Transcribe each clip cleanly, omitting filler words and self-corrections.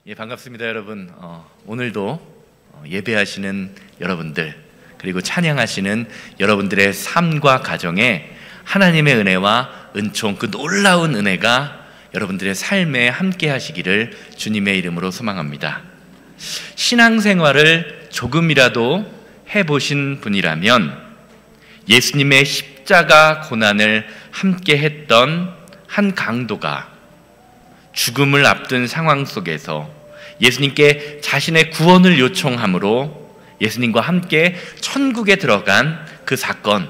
예, 반갑습니다, 여러분. 오늘도 예배하시는 여러분들, 그리고 찬양하시는 여러분들의 삶과 가정에 하나님의 은혜와 은총, 그 놀라운 은혜가 여러분들의 삶에 함께 하시기를 주님의 이름으로 소망합니다. 신앙생활을 조금이라도 해보신 분이라면 예수님의 십자가 고난을 함께 했던 한 강도가 죽음을 앞둔 상황 속에서 예수님께 자신의 구원을 요청함으로 예수님과 함께 천국에 들어간 그 사건,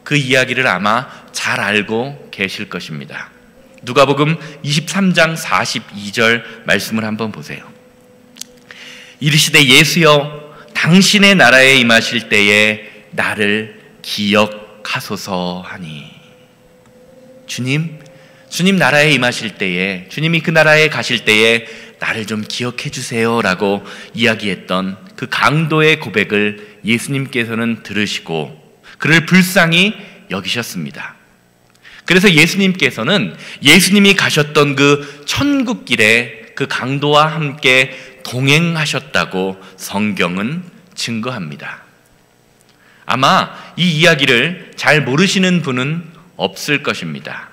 그 이야기를 아마 잘 알고 계실 것입니다. 누가복음 23장 42절 말씀을 한번 보세요. 이르시되 예수여 당신의 나라에 임하실 때에 나를 기억하소서 하니. 주님 나라에 임하실 때에, 주님이 그 나라에 가실 때에 나를 좀 기억해 주세요 라고 이야기했던 그 강도의 고백을 예수님께서는 들으시고 그를 불쌍히 여기셨습니다. 그래서 예수님께서는 예수님이 가셨던 그 천국길에 그 강도와 함께 동행하셨다고 성경은 증거합니다. 아마 이 이야기를 잘 모르시는 분은 없을 것입니다.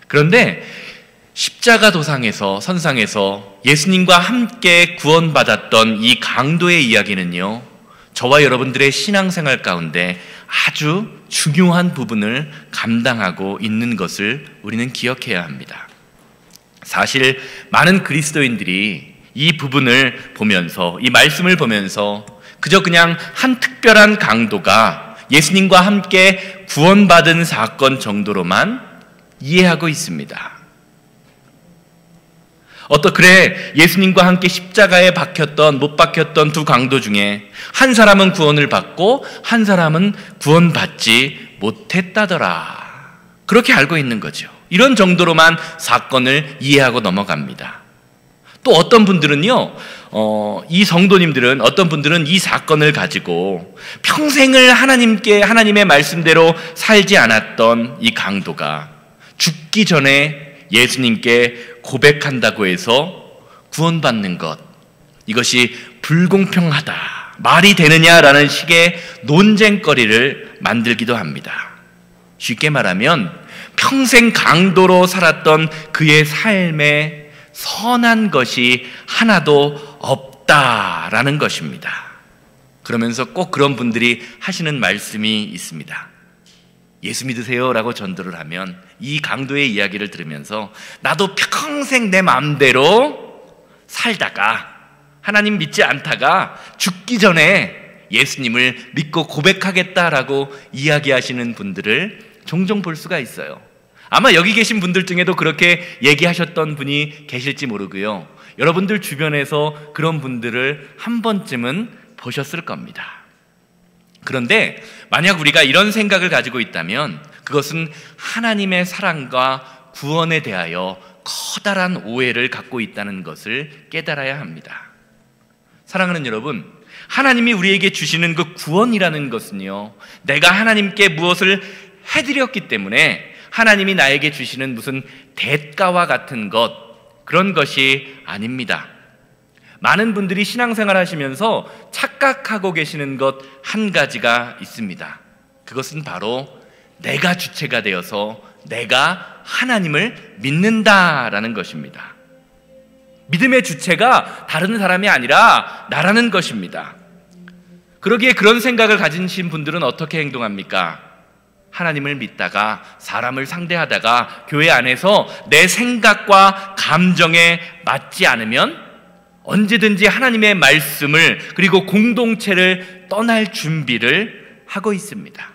그런데 십자가 도상에서, 선상에서 예수님과 함께 구원받았던 이 강도의 이야기는요, 저와 여러분들의 신앙생활 가운데 아주 중요한 부분을 감당하고 있는 것을 우리는 기억해야 합니다. 사실 많은 그리스도인들이 이 부분을 보면서, 이 말씀을 보면서 그저 그냥 한 특별한 강도가 예수님과 함께 구원받은 사건 정도로만 이해하고 있습니다. 그래 예수님과 함께 십자가에 못 박혔던 두 강도 중에 한 사람은 구원을 받고 한 사람은 구원받지 못했다더라, 그렇게 알고 있는 거죠. 이런 정도로만 사건을 이해하고 넘어갑니다. 또 어떤 분들은요, 이 성도님들은, 어떤 분들은 이 사건을 가지고 평생을 하나님의 말씀대로 살지 않았던 이 강도가 죽기 전에 예수님께 고백한다고 해서 구원받는 것, 이것이 불공평하다, 말이 되느냐라는 식의 논쟁거리를 만들기도 합니다. 쉽게 말하면 평생 강도로 살았던 그의 삶에 선한 것이 하나도 없다라는 것입니다. 그러면서 꼭 그런 분들이 하시는 말씀이 있습니다. 예수 믿으세요 라고 전도를 하면 이 강도의 이야기를 들으면서 나도 평생 내 마음대로 살다가 하나님 믿지 않다가 죽기 전에 예수님을 믿고 고백하겠다라고 이야기하시는 분들을 종종 볼 수가 있어요. 아마 여기 계신 분들 중에도 그렇게 얘기하셨던 분이 계실지 모르고요, 여러분들 주변에서 그런 분들을 한 번쯤은 보셨을 겁니다. 그런데 만약 우리가 이런 생각을 가지고 있다면 그것은 하나님의 사랑과 구원에 대하여 커다란 오해를 갖고 있다는 것을 깨달아야 합니다. 사랑하는 여러분, 하나님이 우리에게 주시는 그 구원이라는 것은요, 내가 하나님께 무엇을 해드렸기 때문에 하나님이 나에게 주시는 무슨 대가와 같은 것, 그런 것이 아닙니다. 많은 분들이 신앙생활 하시면서 착각하고 계시는 것 한 가지가 있습니다. 그것은 바로 내가 주체가 되어서 내가 하나님을 믿는다라는 것입니다. 믿음의 주체가 다른 사람이 아니라 나라는 것입니다. 그러기에 그런 생각을 가지신 분들은 어떻게 행동합니까? 하나님을 믿다가, 사람을 상대하다가 교회 안에서 내 생각과 감정에 맞지 않으면 언제든지 하나님의 말씀을, 그리고 공동체를 떠날 준비를 하고 있습니다.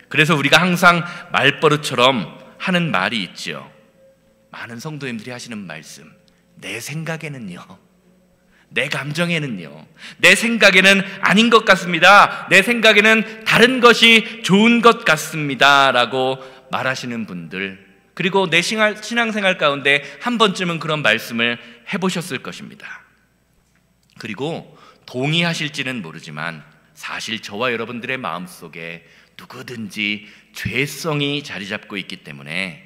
그래서 우리가 항상 말버릇처럼 하는 말이 있죠. 많은 성도님들이 하시는 말씀, 내 생각에는요, 내 감정에는요, 내 생각에는 아닌 것 같습니다, 내 생각에는 다른 것이 좋은 것 같습니다 라고 말하시는 분들, 그리고 내 신앙생활 가운데 한 번쯤은 그런 말씀을 해보셨을 것입니다. 그리고 동의하실지는 모르지만 사실 저와 여러분들의 마음속에 누구든지 죄성이 자리 잡고 있기 때문에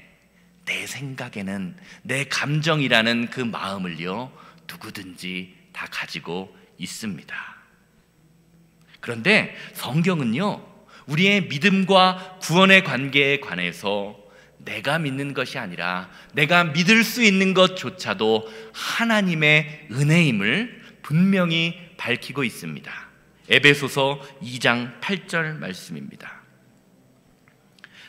내 생각에는, 내 감정이라는 그 마음을요 누구든지 다 가지고 있습니다. 그런데 성경은요, 우리의 믿음과 구원의 관계에 관해서 내가 믿는 것이 아니라 내가 믿을 수 있는 것조차도 하나님의 은혜임을 분명히 밝히고 있습니다. 에베소서 2장 8절 말씀입니다.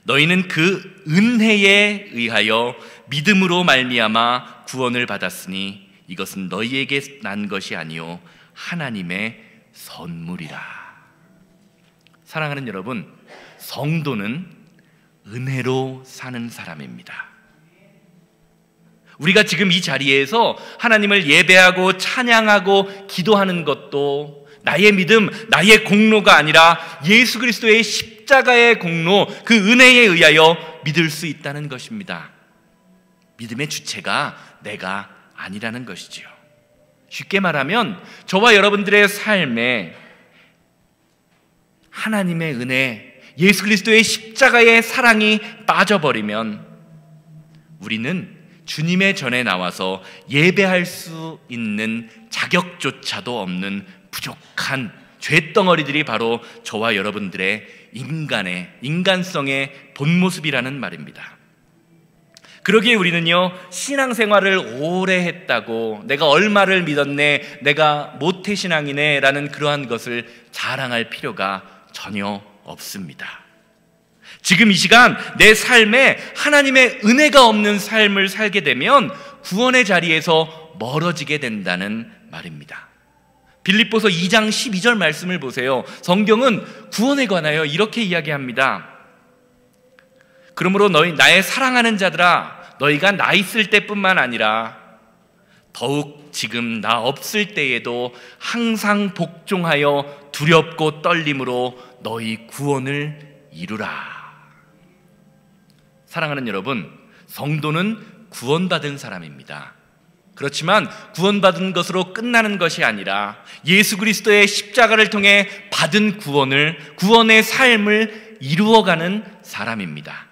너희는 그 은혜에 의하여 믿음으로 말미암아 구원을 받았으니 이것은 너희에게 난 것이 아니요 하나님의 선물이라. 사랑하는 여러분, 성도는 은혜로 사는 사람입니다. 우리가 지금 이 자리에서 하나님을 예배하고 찬양하고 기도하는 것도 나의 믿음, 나의 공로가 아니라 예수 그리스도의 십자가의 공로, 그 은혜에 의하여 믿을 수 있다는 것입니다. 믿음의 주체가 내가 아니라는 것이지요. 쉽게 말하면 저와 여러분들의 삶에 하나님의 은혜, 예수 그리스도의 십자가의 사랑이 빠져버리면 우리는 주님의 전에 나와서 예배할 수 있는 자격조차도 없는 부족한 죄덩어리들이 바로 저와 여러분들의 인간성의 본모습이라는 말입니다. 그러기에 우리는요, 신앙생활을 오래 했다고 내가 얼마를 믿었네, 내가 모태신앙이네 라는 그러한 것을 자랑할 필요가 전혀 없습니다. 지금 이 시간 내 삶에 하나님의 은혜가 없는 삶을 살게 되면 구원의 자리에서 멀어지게 된다는 말입니다. 빌립보서 2장 12절 말씀을 보세요. 성경은 구원에 관하여 이렇게 이야기합니다. 그러므로 너희 나의 사랑하는 자들아, 너희가 나 있을 때뿐만 아니라 더욱 지금 나 없을 때에도 항상 복종하여 두렵고 떨림으로 너희 구원을 이루라. 사랑하는 여러분, 성도는 구원받은 사람입니다. 그렇지만 구원받은 것으로 끝나는 것이 아니라 예수 그리스도의 십자가를 통해 받은 구원의 삶을 이루어가는 사람입니다.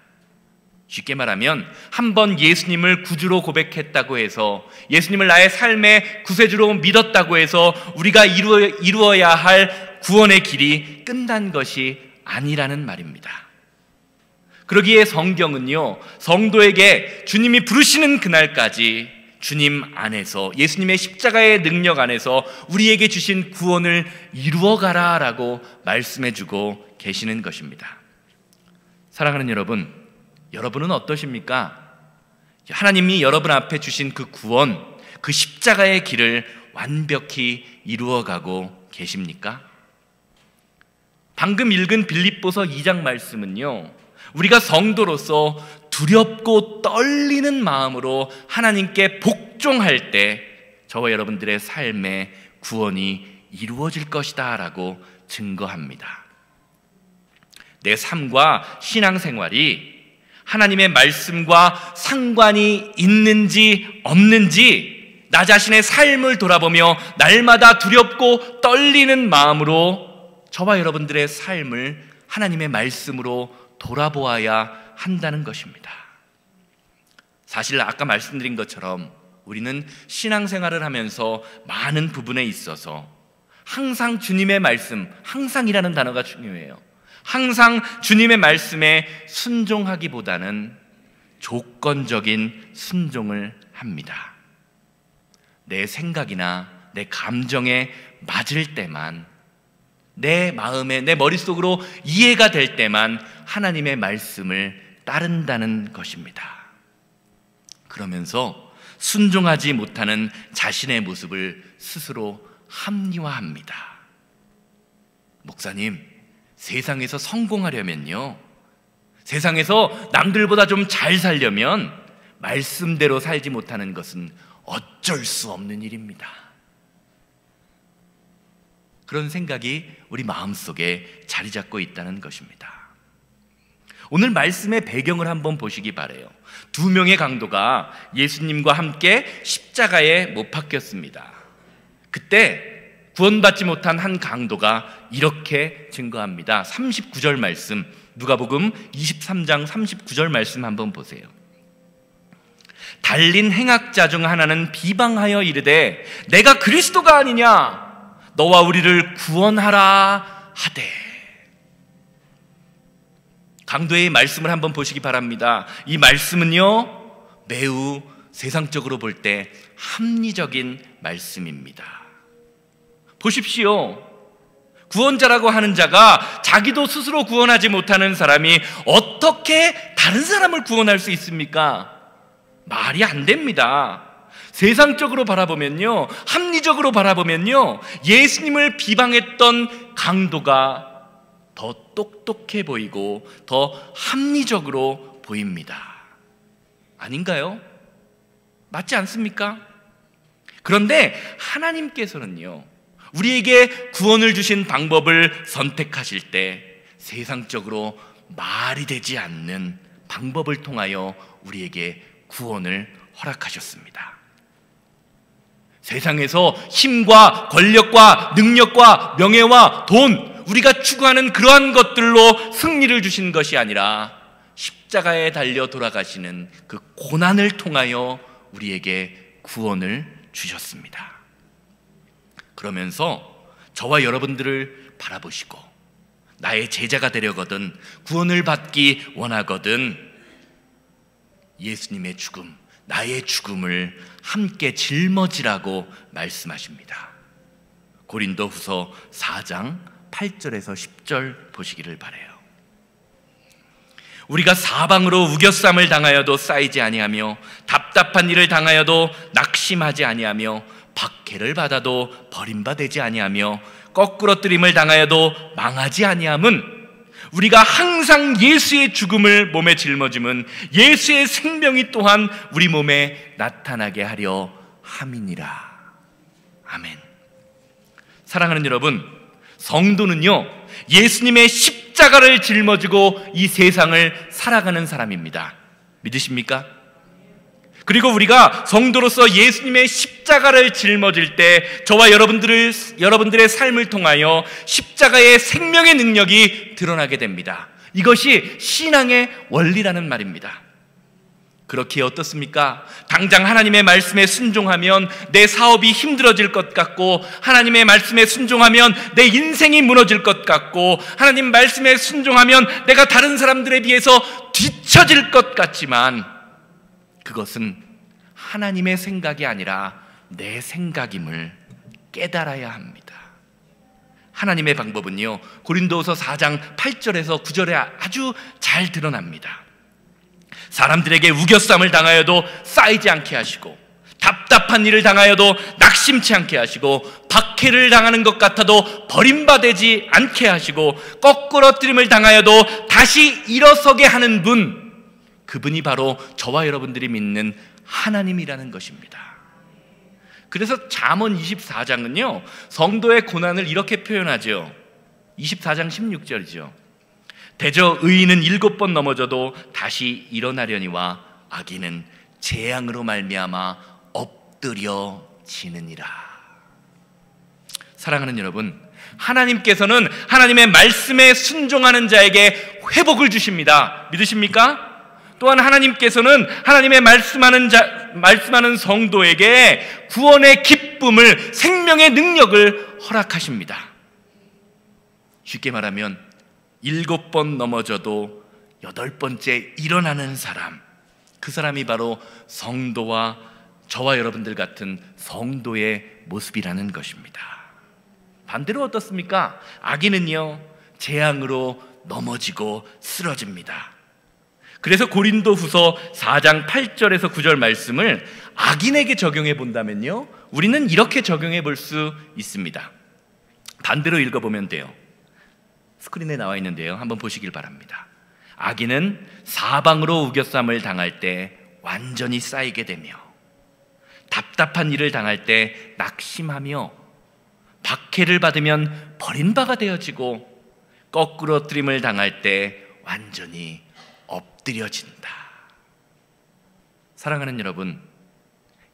쉽게 말하면 한번 예수님을 구주로 고백했다고 해서, 예수님을 나의 삶의 구세주로 믿었다고 해서 우리가 이루어야 할 구원의 길이 끝난 것이 아니라는 말입니다. 그러기에 성경은요, 성도에게 주님이 부르시는 그날까지 주님 안에서, 예수님의 십자가의 능력 안에서 우리에게 주신 구원을 이루어가라 라고 말씀해주고 계시는 것입니다. 사랑하는 여러분, 여러분은 어떠십니까? 하나님이 여러분 앞에 주신 그 구원, 그 십자가의 길을 완벽히 이루어가고 계십니까? 방금 읽은 빌립보서 2장 말씀은요, 우리가 성도로서 두렵고 떨리는 마음으로 하나님께 복종할 때 저와 여러분들의 삶의 구원이 이루어질 것이다 라고 증거합니다. 내 삶과 신앙생활이 하나님의 말씀과 상관이 있는지 없는지 나 자신의 삶을 돌아보며 날마다 두렵고 떨리는 마음으로 저와 여러분들의 삶을 하나님의 말씀으로 돌아보아야 한다는 것입니다. 사실 아까 말씀드린 것처럼 우리는 신앙생활을 하면서 많은 부분에 있어서 항상 주님의 말씀, 항상이라는 단어가 중요해요. 항상 주님의 말씀에 순종하기보다는 조건적인 순종을 합니다. 내 생각이나 내 감정에 맞을 때만, 내 마음에, 내 머릿속으로 이해가 될 때만 하나님의 말씀을 따른다는 것입니다. 그러면서 순종하지 못하는 자신의 모습을 스스로 합리화합니다. 목사님, 세상에서 성공하려면요, 세상에서 남들보다 좀 잘 살려면 말씀대로 살지 못하는 것은 어쩔 수 없는 일입니다. 그런 생각이 우리 마음속에 자리 잡고 있다는 것입니다. 오늘 말씀의 배경을 한번 보시기 바라요. 두 명의 강도가 예수님과 함께 십자가에 못 박혔습니다. 그때 구원받지 못한 한 강도가 이렇게 증거합니다. 39절 말씀, 누가복음 23장 39절 말씀 한번 보세요. 달린 행악자 중 하나는 비방하여 이르되 내가 그리스도가 아니냐 너와 우리를 구원하라 하되. 강도의 말씀을 한번 보시기 바랍니다. 이 말씀은요 매우 세상적으로 볼 때 합리적인 말씀입니다. 보십시오. 구원자라고 하는 자가 자기도 스스로 구원하지 못하는 사람이 어떻게 다른 사람을 구원할 수 있습니까? 말이 안 됩니다. 세상적으로 바라보면요, 합리적으로 바라보면요, 예수님을 비방했던 강도가 더 똑똑해 보이고 더 합리적으로 보입니다. 아닌가요? 맞지 않습니까? 그런데 하나님께서는요, 우리에게 구원을 주신 방법을 선택하실 때 세상적으로 말이 되지 않는 방법을 통하여 우리에게 구원을 허락하셨습니다. 세상에서 힘과 권력과 능력과 명예와 돈, 우리가 추구하는 그러한 것들로 승리를 주신 것이 아니라 십자가에 달려 돌아가시는 그 고난을 통하여 우리에게 구원을 주셨습니다. 그러면서 저와 여러분들을 바라보시고 나의 제자가 되려거든, 구원을 받기 원하거든 예수님의 죽음, 나의 죽음을 함께 짊어지라고 말씀하십니다. 고린도후서 4장 8절에서 10절 보시기를 바라요. 우리가 사방으로 우겨쌈을 당하여도 쌓이지 아니하며 답답한 일을 당하여도 낙심하지 아니하며 박해를 받아도 버림받지 아니하며 거꾸러뜨림을 당하여도 망하지 아니함은 우리가 항상 예수의 죽음을 몸에 짊어짐은 예수의 생명이 또한 우리 몸에 나타나게 하려 함이니라. 아멘. 사랑하는 여러분, 성도는요 예수님의 십자가를 짊어지고 이 세상을 살아가는 사람입니다. 믿으십니까? 그리고 우리가 성도로서 예수님의 십자가를 짊어질 때 저와 여러분들의 삶을 통하여 십자가의 생명의 능력이 드러나게 됩니다. 이것이 신앙의 원리라는 말입니다. 그렇게 어떻습니까? 당장 하나님의 말씀에 순종하면 내 사업이 힘들어질 것 같고, 하나님의 말씀에 순종하면 내 인생이 무너질 것 같고, 하나님 말씀에 순종하면 내가 다른 사람들에 비해서 뒤처질 것 같지만 그것은 하나님의 생각이 아니라 내 생각임을 깨달아야 합니다. 하나님의 방법은요 고린도후서 4장 8절에서 9절에 아주 잘 드러납니다. 사람들에게 우겨쌈을 당하여도 쌓이지 않게 하시고, 답답한 일을 당하여도 낙심치 않게 하시고, 박해를 당하는 것 같아도 버림받지 않게 하시고, 거꾸러뜨림을 당하여도 다시 일어서게 하는 분, 그분이 바로 저와 여러분들이 믿는 하나님이라는 것입니다. 그래서 잠언 24장은요 성도의 고난을 이렇게 표현하죠. 24장 16절이죠. 대저 의인은 7번 넘어져도 다시 일어나려니와 악인은 재앙으로 말미암아 엎드려지느니라. 사랑하는 여러분, 하나님께서는 하나님의 말씀에 순종하는 자에게 회복을 주십니다. 믿으십니까? 또한 하나님께서는 하나님의 말씀하는 성도에게 구원의 기쁨을, 생명의 능력을 허락하십니다. 쉽게 말하면 7번 넘어져도 8번째 일어나는 사람, 그 사람이 바로 성도와 저와 여러분들 같은 성도의 모습이라는 것입니다. 반대로 어떻습니까? 악인은요 재앙으로 넘어지고 쓰러집니다. 그래서 고린도후서 4장 8절에서 9절 말씀을 악인에게 적용해 본다면요 우리는 이렇게 적용해 볼 수 있습니다. 반대로 읽어보면 돼요. 스크린에 나와 있는데요 한번 보시길 바랍니다. 악인은 사방으로 우겨쌈을 당할 때 완전히 쌓이게 되며, 답답한 일을 당할 때 낙심하며, 박해를 받으면 버림바가 되어지고, 거꾸러뜨림을 당할 때 완전히 엎드려진다. 사랑하는 여러분,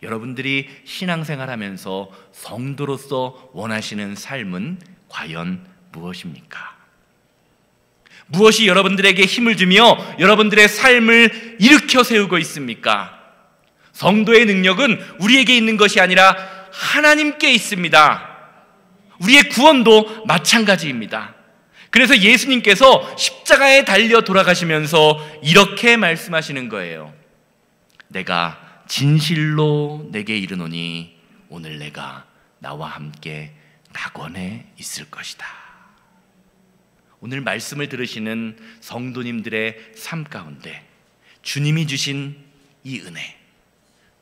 여러분들이 신앙생활하면서 성도로서 원하시는 삶은 과연 무엇입니까? 무엇이 여러분들에게 힘을 주며 여러분들의 삶을 일으켜 세우고 있습니까? 성도의 능력은 우리에게 있는 것이 아니라 하나님께 있습니다. 우리의 구원도 마찬가지입니다. 그래서 예수님께서 십자가에 달려 돌아가시면서 이렇게 말씀하시는 거예요. 내가 진실로 내게 이르노니 오늘 내가 나와 함께 낙원에 있을 것이다. 오늘 말씀을 들으시는 성도님들의 삶 가운데 주님이 주신 이 은혜,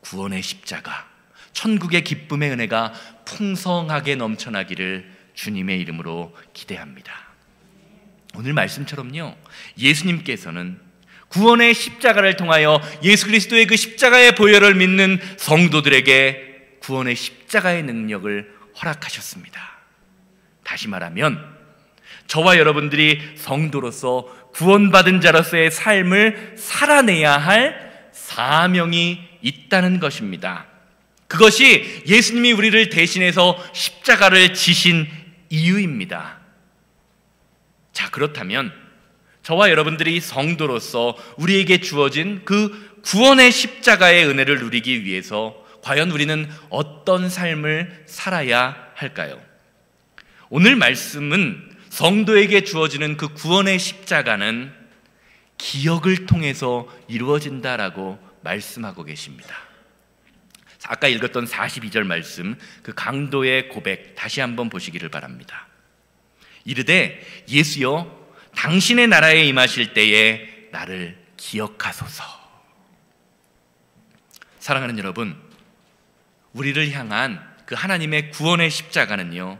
구원의 십자가, 천국의 기쁨의 은혜가 풍성하게 넘쳐나기를 주님의 이름으로 기대합니다. 오늘 말씀처럼요, 예수님께서는 구원의 십자가를 통하여 예수 그리스도의 그 십자가의 보혈을 믿는 성도들에게 구원의 십자가의 능력을 허락하셨습니다. 다시 말하면 저와 여러분들이 성도로서 구원받은 자로서의 삶을 살아내야 할 사명이 있다는 것입니다. 그것이 예수님이 우리를 대신해서 십자가를 지신 이유입니다. 자, 그렇다면 저와 여러분들이 성도로서 우리에게 주어진 그 구원의 십자가의 은혜를 누리기 위해서 과연 우리는 어떤 삶을 살아야 할까요? 오늘 말씀은 성도에게 주어지는 그 구원의 십자가는 기억을 통해서 이루어진다라고 말씀하고 계십니다. 아까 읽었던 42절 말씀, 그 강도의 고백 다시 한번 보시기를 바랍니다. 이르되 예수여 당신의 나라에 임하실 때에 나를 기억하소서. 사랑하는 여러분, 우리를 향한 그 하나님의 구원의 십자가는요,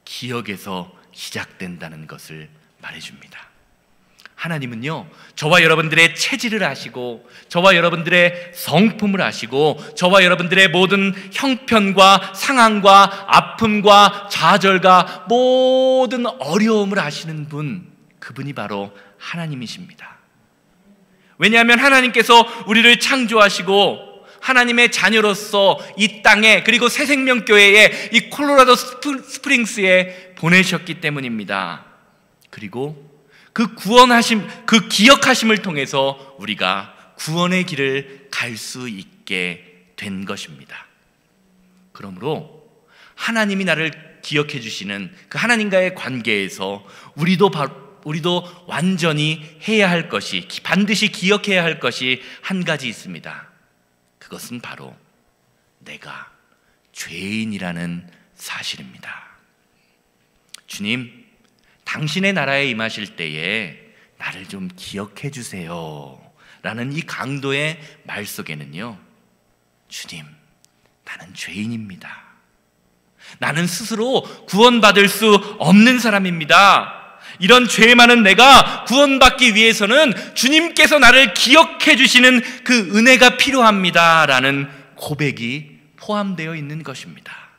기억에서 시작된다는 것을 말해줍니다. 하나님은요, 저와 여러분들의 체질을 아시고 저와 여러분들의 성품을 아시고 저와 여러분들의 모든 형편과 상황과 아픔과 좌절과 모든 어려움을 아시는 분, 그분이 바로 하나님이십니다. 왜냐하면 하나님께서 우리를 창조하시고 하나님의 자녀로서 이 땅에, 그리고 새생명교회에, 이 콜로라도 스프링스에 보내셨기 때문입니다. 그리고 그 구원하심, 그 기억하심을 통해서 우리가 구원의 길을 갈 수 있게 된 것입니다. 그러므로 하나님이 나를 기억해 주시는 그 하나님과의 관계에서 우리도 완전히 해야 할 것이, 반드시 기억해야 할 것이 한 가지 있습니다. 그것은 바로 내가 죄인이라는 사실입니다. 주님, 당신의 나라에 임하실 때에 나를 좀 기억해 주세요 라는 이 강도의 말 속에는요, 주님, 나는 죄인입니다. 나는 스스로 구원받을 수 없는 사람입니다. 이런 죄 많은 내가 구원받기 위해서는 주님께서 나를 기억해 주시는 그 은혜가 필요합니다 라는 고백이 포함되어 있는 것입니다.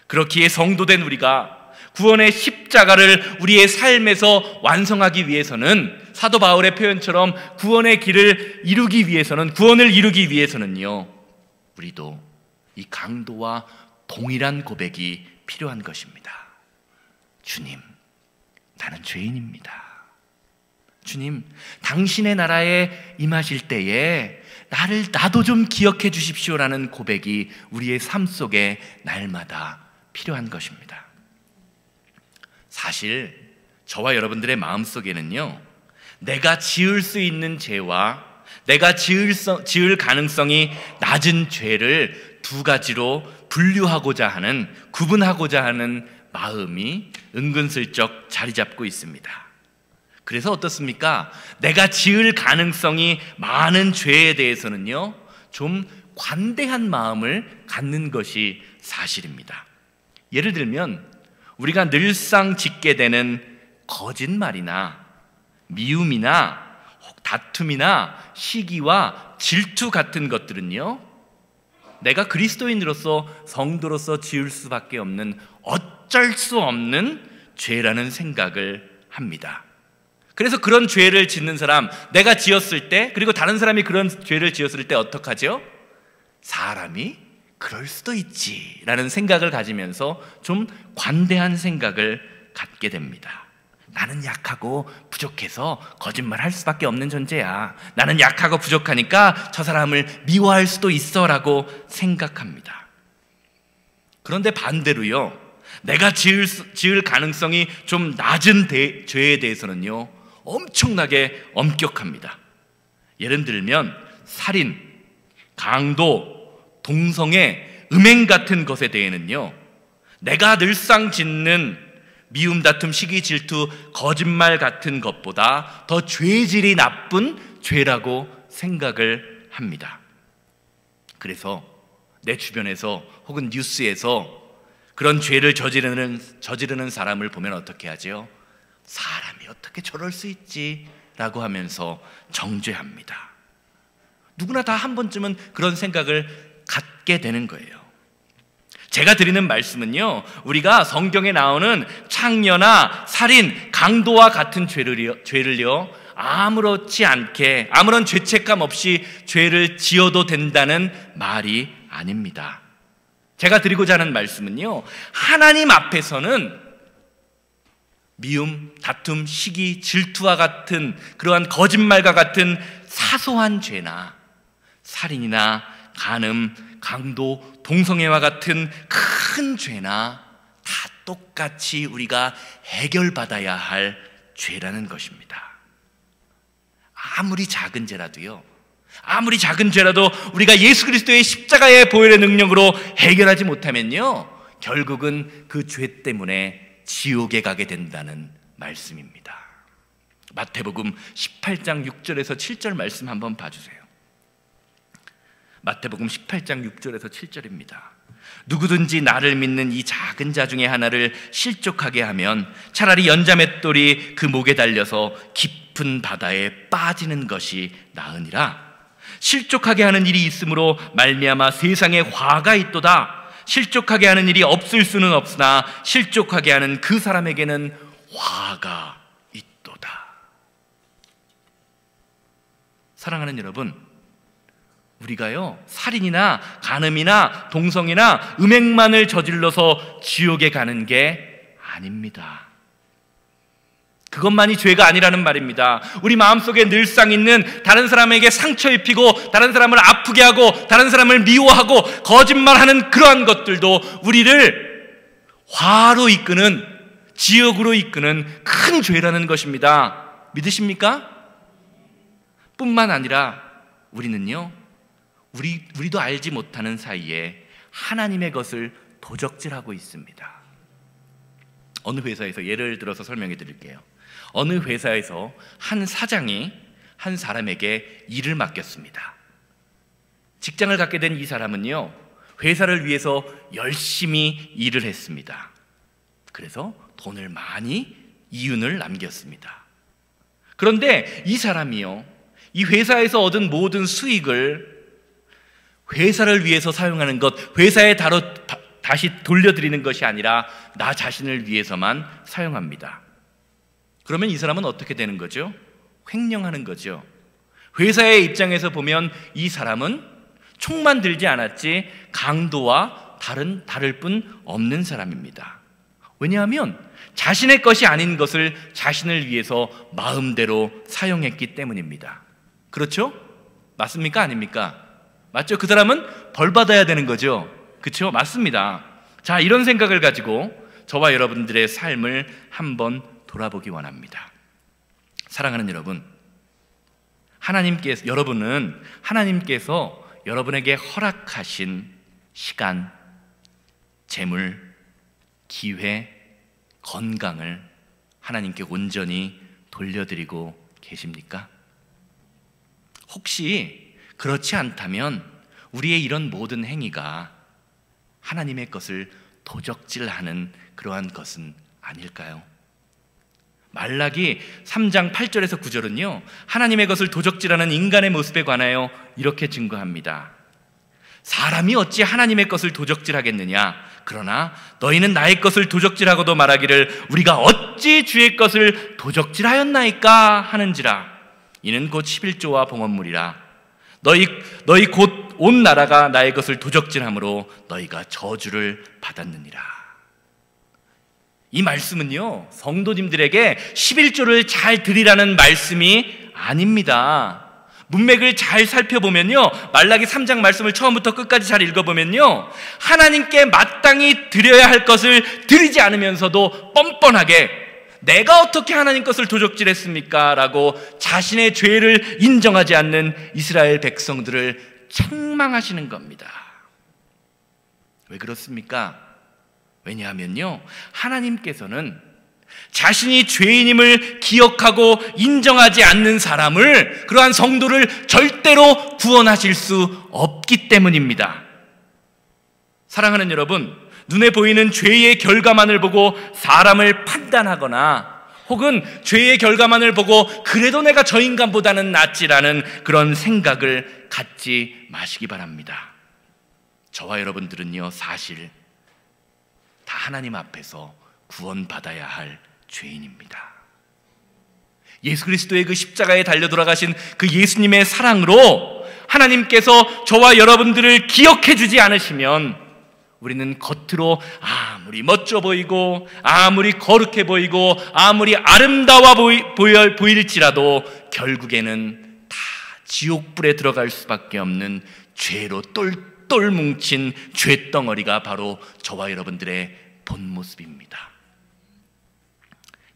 그렇기에 성도된 우리가 구원의 십자가를 우리의 삶에서 완성하기 위해서는, 사도 바울의 표현처럼 구원의 길을 이루기 위해서는, 구원을 이루기 위해서는요, 우리도 이 강도와 동일한 고백이 필요한 것입니다. 주님, 나는 죄인입니다. 주님, 당신의 나라에 임하실 때에 나도 좀 기억해 주십시오라는 고백이 우리의 삶 속에 날마다 필요한 것입니다. 사실 저와 여러분들의 마음속에는요, 내가 지을 수 있는 죄와 내가 지을 가능성이 낮은 죄를 두 가지로 분류하고자 하는, 구분하고자 하는 마음이 은근슬쩍 자리 잡고 있습니다. 그래서 어떻습니까? 내가 지을 가능성이 많은 죄에 대해서는요, 좀 관대한 마음을 갖는 것이 사실입니다. 예를 들면 우리가 늘상 짓게 되는 거짓말이나 미움이나 다툼이나 시기와 질투 같은 것들은요, 내가 그리스도인으로서, 성도로서 지을 수밖에 없는, 어쩔 수 없는 죄라는 생각을 합니다. 그래서 그런 죄를 짓는 사람, 내가 지었을 때, 그리고 다른 사람이 그런 죄를 지었을 때 어떡하죠? 사람이 그럴 수도 있지 라는 생각을 가지면서 좀 관대한 생각을 갖게 됩니다. 나는 약하고 부족해서 거짓말할 수밖에 없는 존재야. 나는 약하고 부족하니까 저 사람을 미워할 수도 있어 라고 생각합니다. 그런데 반대로요, 내가 지을 가능성이 좀 낮은 죄에 대해서는요 엄청나게 엄격합니다. 예를 들면 살인, 강도, 동성애, 음행 같은 것에 대해는요 내가 늘상 짓는 미움, 다툼, 시기, 질투, 거짓말 같은 것보다 더 죄질이 나쁜 죄라고 생각을 합니다. 그래서 내 주변에서 혹은 뉴스에서 그런 죄를 저지르는 사람을 보면 어떻게 하죠? 사람이 어떻게 저럴 수 있지? 라고 하면서 정죄합니다. 누구나 다 한 번쯤은 그런 생각을 갖게 되는 거예요. 제가 드리는 말씀은요, 우리가 성경에 나오는 창녀나 살인, 강도와 같은 죄를요 아무렇지 않게 아무런 죄책감 없이 죄를 지어도 된다는 말이 아닙니다. 제가 드리고자 하는 말씀은요, 하나님 앞에서는 미움, 다툼, 시기, 질투와 같은 그러한 거짓말과 같은 사소한 죄나 살인이나 간음, 강도, 동성애와 같은 큰 죄나 다 똑같이 우리가 해결받아야 할 죄라는 것입니다. 아무리 작은 죄라도요, 아무리 작은 죄라도 우리가 예수 그리스도의 십자가의 보혈의 능력으로 해결하지 못하면요 결국은 그 죄 때문에 지옥에 가게 된다는 말씀입니다. 마태복음 18장 6절에서 7절 말씀 한번 봐주세요. 마태복음 18장 6절에서 7절입니다. 누구든지 나를 믿는 이 작은 자 중에 하나를 실족하게 하면 차라리 연자맷돌이 그 목에 달려서 깊은 바다에 빠지는 것이 나으니라. 실족하게 하는 일이 있으므로 말미암아 세상에 화가 있도다. 실족하게 하는 일이 없을 수는 없으나 실족하게 하는 그 사람에게는 화가 있도다. 사랑하는 여러분, 우리가요 살인이나 간음이나 동성이나 음행만을 저질러서 지옥에 가는 게 아닙니다. 그것만이 죄가 아니라는 말입니다. 우리 마음속에 늘상 있는 다른 사람에게 상처 입히고 다른 사람을 아프게 하고 다른 사람을 미워하고 거짓말하는 그러한 것들도 우리를 화로 이끄는, 지옥으로 이끄는 큰 죄라는 것입니다. 믿으십니까? 뿐만 아니라 우리는요 우리도 알지 못하는 사이에 하나님의 것을 도적질하고 있습니다. 어느 회사에서 예를 들어서 설명해 드릴게요. 어느 회사에서 한 사장이 한 사람에게 일을 맡겼습니다. 직장을 갖게 된 이 사람은요 회사를 위해서 열심히 일을 했습니다. 그래서 돈을 많이 이윤을 남겼습니다. 그런데 이 사람이요 이 회사에서 얻은 모든 수익을 회사를 위해서 사용하는 것, 회사에 다시 돌려드리는 것이 아니라 나 자신을 위해서만 사용합니다. 그러면 이 사람은 어떻게 되는 거죠? 횡령하는 거죠. 회사의 입장에서 보면 이 사람은 총만 들지 않았지 강도와 다를 뿐 없는 사람입니다. 왜냐하면 자신의 것이 아닌 것을 자신을 위해서 마음대로 사용했기 때문입니다. 그렇죠? 맞습니까? 아닙니까? 맞죠? 그 사람은 벌 받아야 되는 거죠. 그렇죠? 맞습니다. 자, 이런 생각을 가지고 저와 여러분들의 삶을 한번 돌아보기 원합니다. 사랑하는 여러분, 여러분은 하나님께서 여러분에게 허락하신 시간, 재물, 기회, 건강을 하나님께 온전히 돌려드리고 계십니까? 혹시 그렇지 않다면 우리의 이런 모든 행위가 하나님의 것을 도적질하는 그러한 것은 아닐까요? 말라기 3장 8절에서 9절은요 하나님의 것을 도적질하는 인간의 모습에 관하여 이렇게 증거합니다. 사람이 어찌 하나님의 것을 도적질하겠느냐? 그러나 너희는 나의 것을 도적질하고도 말하기를 우리가 어찌 주의 것을 도적질하였나이까 하는지라. 이는 곧 11조와 봉헌물이라. 너희 곧 온 나라가 나의 것을 도적질함으로 너희가 저주를 받았느니라. 이 말씀은요, 성도님들에게 11조를 잘 드리라는 말씀이 아닙니다. 문맥을 잘 살펴보면요, 말라기 3장 말씀을 처음부터 끝까지 잘 읽어보면요, 하나님께 마땅히 드려야 할 것을 드리지 않으면서도 뻔뻔하게 내가 어떻게 하나님 것을 도적질했습니까? 라고 자신의 죄를 인정하지 않는 이스라엘 백성들을 책망하시는 겁니다. 왜 그렇습니까? 왜냐하면요, 하나님께서는 자신이 죄인임을 기억하고 인정하지 않는 사람을, 그러한 성도를 절대로 구원하실 수 없기 때문입니다. 사랑하는 여러분, 눈에 보이는 죄의 결과만을 보고 사람을 판단하거나 혹은 죄의 결과만을 보고 그래도 내가 저 인간보다는 낫지라는 그런 생각을 갖지 마시기 바랍니다. 저와 여러분들은요, 사실 다 하나님 앞에서 구원받아야 할 죄인입니다. 예수 그리스도의 그 십자가에 달려 돌아가신 그 예수님의 사랑으로 하나님께서 저와 여러분들을 기억해 주지 않으시면 우리는 겉으로 아무리 멋져 보이고 아무리 거룩해 보이고 아무리 아름다워 보일지라도 결국에는 다 지옥불에 들어갈 수밖에 없는 죄로 똘똘 뭉친 죄덩어리가 바로 저와 여러분들의 본 모습입니다.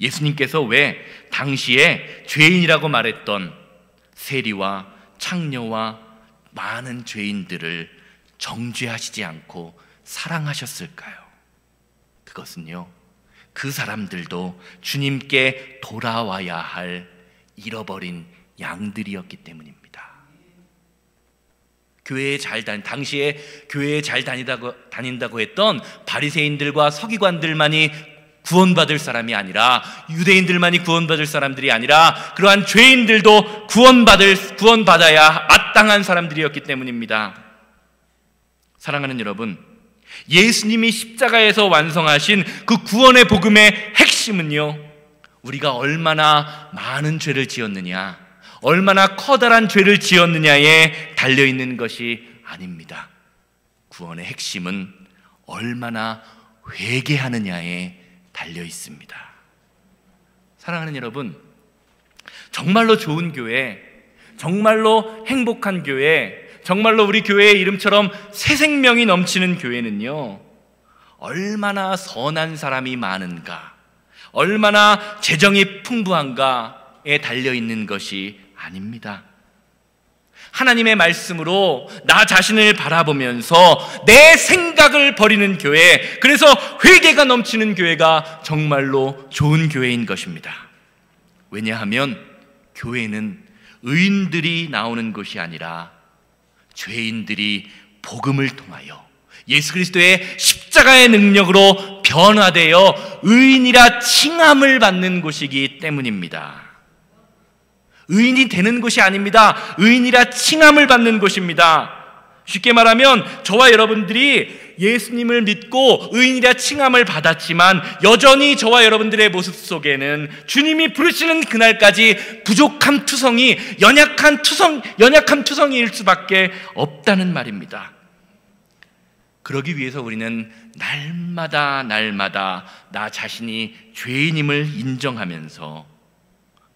예수님께서 왜 당시에 죄인이라고 말했던 세리와 창녀와 많은 죄인들을 정죄하시지 않고 사랑하셨을까요? 그것은요, 그 사람들도 주님께 돌아와야 할 잃어버린 양들이었기 때문입니다. 당시에 교회에 잘 다닌다고 했던 바리새인들과 서기관들만이 구원받을 사람이 아니라, 유대인들만이 구원받을 사람들이 아니라 그러한 죄인들도 구원받아야 마땅한 사람들이었기 때문입니다. 사랑하는 여러분, 예수님이 십자가에서 완성하신 그 구원의 복음의 핵심은요, 우리가 얼마나 많은 죄를 지었느냐, 얼마나 커다란 죄를 지었느냐에 달려있는 것이 아닙니다. 구원의 핵심은 얼마나 회개하느냐에 달려있습니다. 사랑하는 여러분, 정말로 좋은 교회, 정말로 행복한 교회, 정말로 우리 교회의 이름처럼 새 생명이 넘치는 교회는요, 얼마나 선한 사람이 많은가, 얼마나 재정이 풍부한가에 달려있는 것이 아닙니다. 하나님의 말씀으로 나 자신을 바라보면서 내 생각을 버리는 교회, 그래서 회개가 넘치는 교회가 정말로 좋은 교회인 것입니다. 왜냐하면 교회는 의인들이 나오는 것이 아니라 죄인들이 복음을 통하여 예수 그리스도의 십자가의 능력으로 변화되어 의인이라 칭함을 받는 곳이기 때문입니다. 의인이 되는 것이 아닙니다. 의인이라 칭함을 받는 곳입니다. 쉽게 말하면 저와 여러분들이 예수님을 믿고 의인이라 칭함을 받았지만 여전히 저와 여러분들의 모습 속에는 주님이 부르시는 그날까지 부족함 투성이, 연약함 투성이일 수밖에 없다는 말입니다. 그러기 위해서 우리는 날마다 나 자신이 죄인임을 인정하면서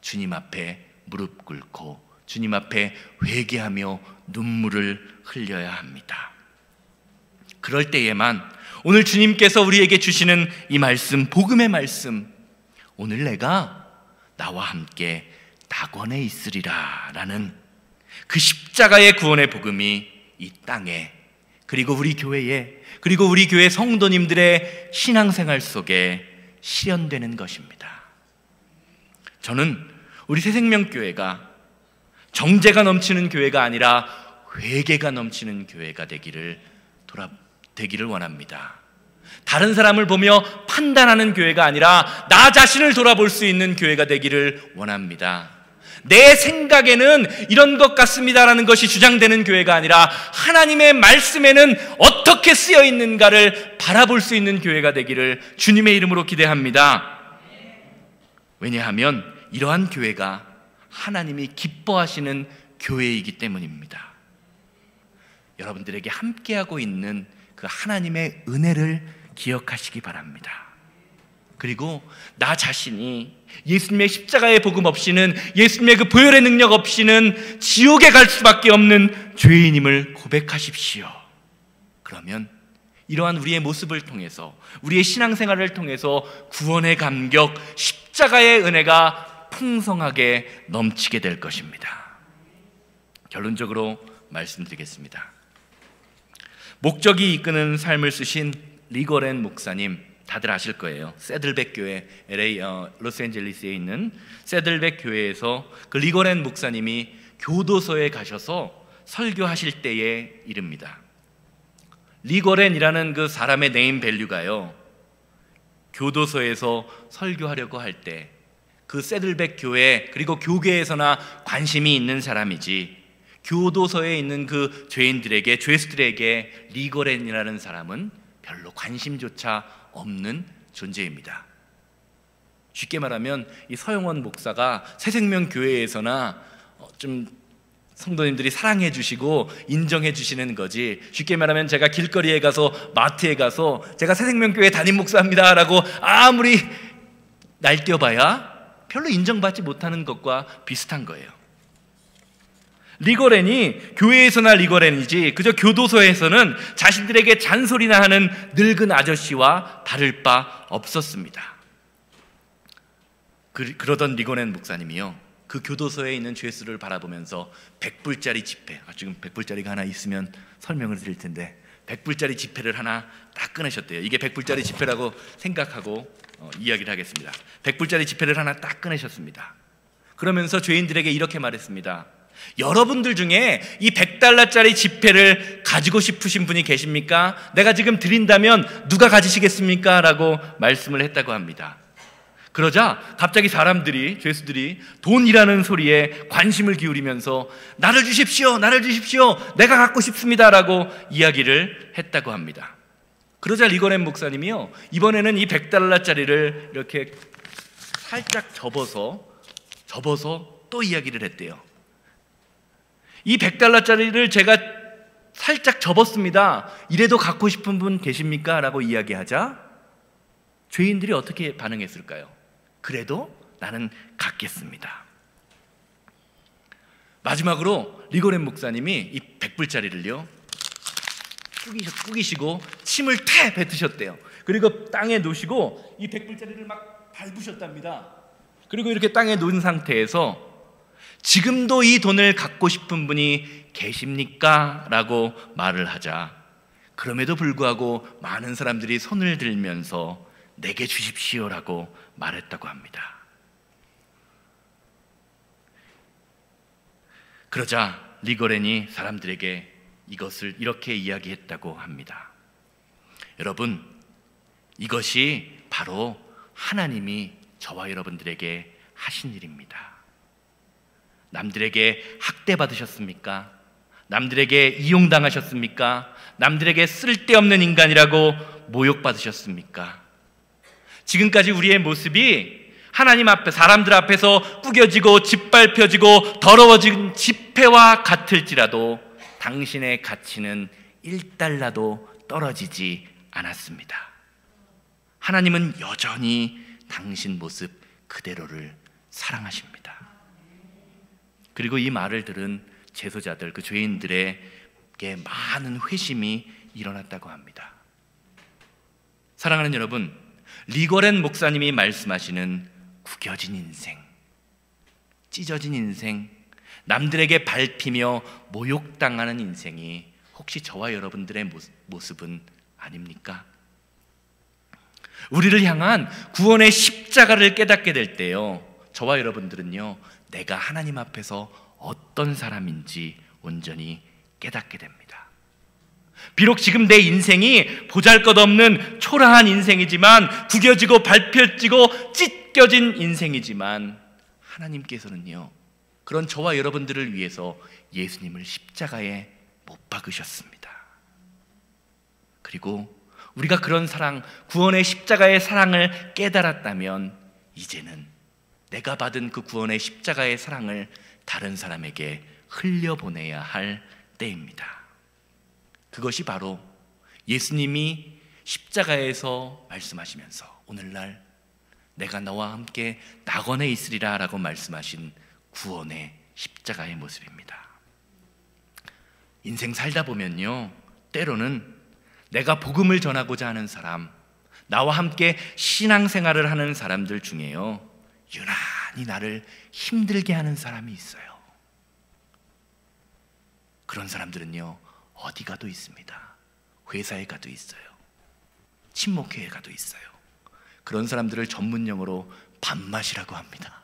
주님 앞에 무릎 꿇고 주님 앞에 회개하며 눈물을 흘려야 합니다. 그럴 때에만 오늘 주님께서 우리에게 주시는 이 말씀, 복음의 말씀, 오늘 내가 나와 함께 낙원에 있으리라 라는 그 십자가의 구원의 복음이 이 땅에, 그리고 우리 교회에, 그리고 우리 교회 성도님들의 신앙생활 속에 실현되는 것입니다. 저는 우리 새생명교회가 정죄가 넘치는 교회가 아니라 회개가 넘치는 교회가 되기를 원합니다. 다른 사람을 보며 판단하는 교회가 아니라 나 자신을 돌아볼 수 있는 교회가 되기를 원합니다. 내 생각에는 이런 것 같습니다라는 것이 주장되는 교회가 아니라 하나님의 말씀에는 어떻게 쓰여 있는가를 바라볼 수 있는 교회가 되기를 주님의 이름으로 기대합니다. 왜냐하면 이러한 교회가 하나님이 기뻐하시는 교회이기 때문입니다. 여러분들에게 함께하고 있는 그 하나님의 은혜를 기억하시기 바랍니다. 그리고 나 자신이 예수님의 십자가의 복음 없이는, 예수님의 그 보혈의 능력 없이는 지옥에 갈 수밖에 없는 죄인임을 고백하십시오. 그러면 이러한 우리의 모습을 통해서, 우리의 신앙생활을 통해서 구원의 감격, 십자가의 은혜가 풍성하게 넘치게 될 것입니다. 결론적으로 말씀드리겠습니다. 목적이 이끄는 삶을 쓰신 리거렌 목사님, 다들 아실 거예요. 세들백 교회, LA 로스앤젤레스에 있는 세들백 교회에서 그 리거렌 목사님이 교도소에 가셔서 설교하실 때의 일입니다. 리거렌이라는 그 사람의 네임 밸류가요, 교도소에서 설교하려고 할 때 그 세들백 교회 그리고 교계에서나 관심이 있는 사람이지, 교도소에 있는 그 죄인들에게, 죄수들에게 리거렌이라는 사람은 별로 관심조차 없는 존재입니다. 쉽게 말하면 이 서영원 목사가 새생명교회에서나 좀 성도님들이 사랑해 주시고 인정해 주시는 거지, 쉽게 말하면 제가 길거리에 가서, 마트에 가서 제가 새생명교회 담임 목사입니다 라고 아무리 날뛰어봐야 별로 인정받지 못하는 것과 비슷한 거예요. 리거렌이 교회에서나 리거렌이지 그저 교도소에서는 자신들에게 잔소리나 하는 늙은 아저씨와 다를 바 없었습니다. 그러던 리거렌 목사님이요, 그 교도소에 있는 죄수를 바라보면서 100불짜리 지폐, 지금 100불짜리가 하나 있으면 설명을 드릴 텐데 100불짜리 지폐를 하나 딱 꺼내셨대요. 이게 100불짜리 지폐라고 생각하고 이야기를 하겠습니다. 100불짜리 지폐를 하나 딱 꺼내셨습니다. 그러면서 죄인들에게 이렇게 말했습니다. 여러분들 중에 이 100달러짜리 지폐를 가지고 싶으신 분이 계십니까? 내가 지금 드린다면 누가 가지시겠습니까? 라고 말씀을 했다고 합니다. 그러자 갑자기 사람들이, 죄수들이 돈이라는 소리에 관심을 기울이면서 나를 주십시오, 나를 주십시오, 내가 갖고 싶습니다 라고 이야기를 했다고 합니다. 그러자 리거렌 목사님이요, 이번에는 이 100달러짜리를 이렇게 살짝 접어서 또 이야기를 했대요. 이 100달러짜리를 제가 살짝 접었습니다. 이래도 갖고 싶은 분 계십니까? 라고 이야기하자 죄인들이 어떻게 반응했을까요? 그래도 나는 갖겠습니다. 마지막으로 리거렌 목사님이 이 100불짜리를요 꾸기시고 침을 태 뱉으셨대요. 그리고 땅에 놓으시고 이 100불짜리를 막 밟으셨답니다. 그리고 이렇게 땅에 놓은 상태에서 지금도 이 돈을 갖고 싶은 분이 계십니까? 라고 말을 하자, 그럼에도 불구하고 많은 사람들이 손을 들면서 내게 주십시오 라고 말했다고 합니다. 그러자 리거렌이 사람들에게 이것을 이렇게 이야기했다고 합니다. 여러분, 이것이 바로 하나님이 저와 여러분들에게 하신 일입니다. 남들에게 학대받으셨습니까? 남들에게 이용당하셨습니까? 남들에게 쓸데없는 인간이라고 모욕받으셨습니까? 지금까지 우리의 모습이 하나님 앞에, 사람들 앞에서 구겨지고 짓밟혀지고 더러워진 지폐와 같을지라도 당신의 가치는 1달러도 떨어지지 않았습니다. 하나님은 여전히 당신 모습 그대로를 사랑하십니다. 그리고 이 말을 들은 제소자들, 그 죄인들에게 많은 회심이 일어났다고 합니다. 사랑하는 여러분, 리거렌 목사님이 말씀하시는 구겨진 인생, 찢어진 인생, 남들에게 밟히며 모욕당하는 인생이 혹시 저와 여러분들의 모습은 아닙니까? 우리를 향한 구원의 십자가를 깨닫게 될 때요, 저와 여러분들은요, 내가 하나님 앞에서 어떤 사람인지 온전히 깨닫게 됩니다. 비록 지금 내 인생이 보잘것없는 초라한 인생이지만, 구겨지고 밟혀지고 찢겨진 인생이지만, 하나님께서는요, 그런 저와 여러분들을 위해서 예수님을 십자가에 못 박으셨습니다. 그리고 우리가 그런 사랑, 구원의 십자가의 사랑을 깨달았다면 이제는 내가 받은 그 구원의 십자가의 사랑을 다른 사람에게 흘려보내야 할 때입니다. 그것이 바로 예수님이 십자가에서 말씀하시면서 오늘날 내가 너와 함께 낙원에 있으리라 라고 말씀하신 구원의 십자가의 모습입니다. 인생 살다 보면요, 때로는 내가 복음을 전하고자 하는 사람, 나와 함께 신앙생활을 하는 사람들 중에요, 유난히 나를 힘들게 하는 사람이 있어요. 그런 사람들은요, 어디 가도 있습니다. 회사에 가도 있어요. 친목회에 가도 있어요. 그런 사람들을 전문용어로 밥맛이라고 합니다.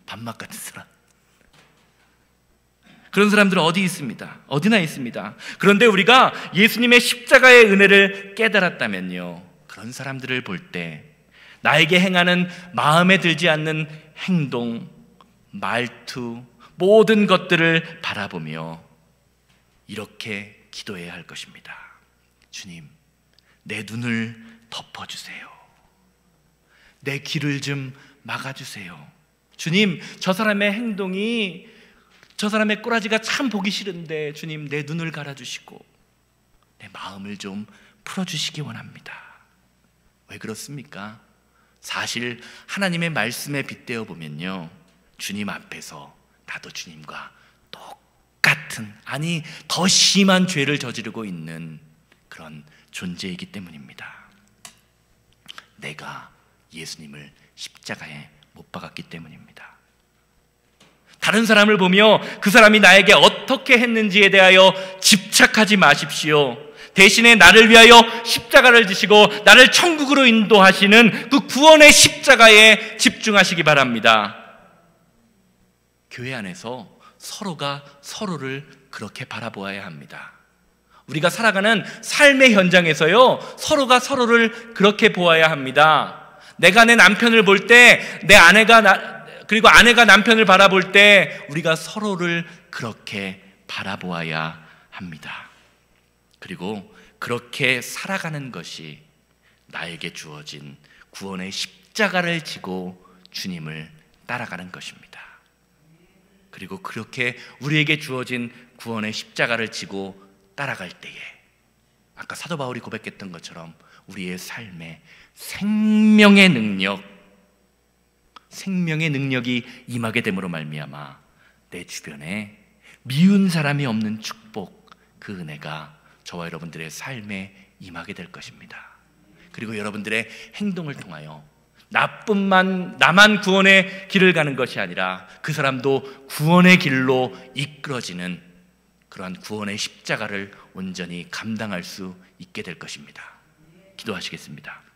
밥맛 같은 사람. 그런 사람들은 어디 있습니다. 어디나 있습니다. 그런데 우리가 예수님의 십자가의 은혜를 깨달았다면요, 그런 사람들을 볼 때 나에게 행하는 마음에 들지 않는 행동, 말투, 모든 것들을 바라보며 이렇게 기도해야 할 것입니다. 주님, 내 눈을 덮어주세요. 내 귀를 좀 막아주세요. 주님, 저 사람의 행동이, 저 사람의 꼬라지가 참 보기 싫은데 주님, 내 눈을 갈아주시고 내 마음을 좀 풀어주시기 원합니다. 왜 그렇습니까? 사실 하나님의 말씀에 빗대어 보면요, 주님 앞에서 나도 주님과 똑같은, 아니 더 심한 죄를 저지르고 있는 그런 존재이기 때문입니다. 내가 예수님을 십자가에 못 박았기 때문입니다. 다른 사람을 보며 그 사람이 나에게 어떻게 했는지에 대하여 집착하지 마십시오. 대신에 나를 위하여 십자가를 지시고 나를 천국으로 인도하시는 그 구원의 십자가에 집중하시기 바랍니다. 교회 안에서 서로가 서로를 그렇게 바라보아야 합니다. 우리가 살아가는 삶의 현장에서요, 서로가 서로를 그렇게 보아야 합니다. 내가 내 남편을 볼 때, 내 아내가 그리고 아내가 남편을 바라볼 때 우리가 서로를 그렇게 바라보아야 합니다. 그리고 그렇게 살아가는 것이 나에게 주어진 구원의 십자가를 지고 주님을 따라가는 것입니다. 그리고 그렇게 우리에게 주어진 구원의 십자가를 지고 따라갈 때에 아까 사도 바울이 고백했던 것처럼 우리의 삶에 생명의 능력이 임하게 됨으로 말미암아 내 주변에 미운 사람이 없는 축복, 그 은혜가 저와 여러분들의 삶에 임하게 될 것입니다. 그리고 여러분들의 행동을 통하여 나만 구원의 길을 가는 것이 아니라 그 사람도 구원의 길로 이끌어지는 그러한 구원의 십자가를 온전히 감당할 수 있게 될 것입니다. 기도하시겠습니다.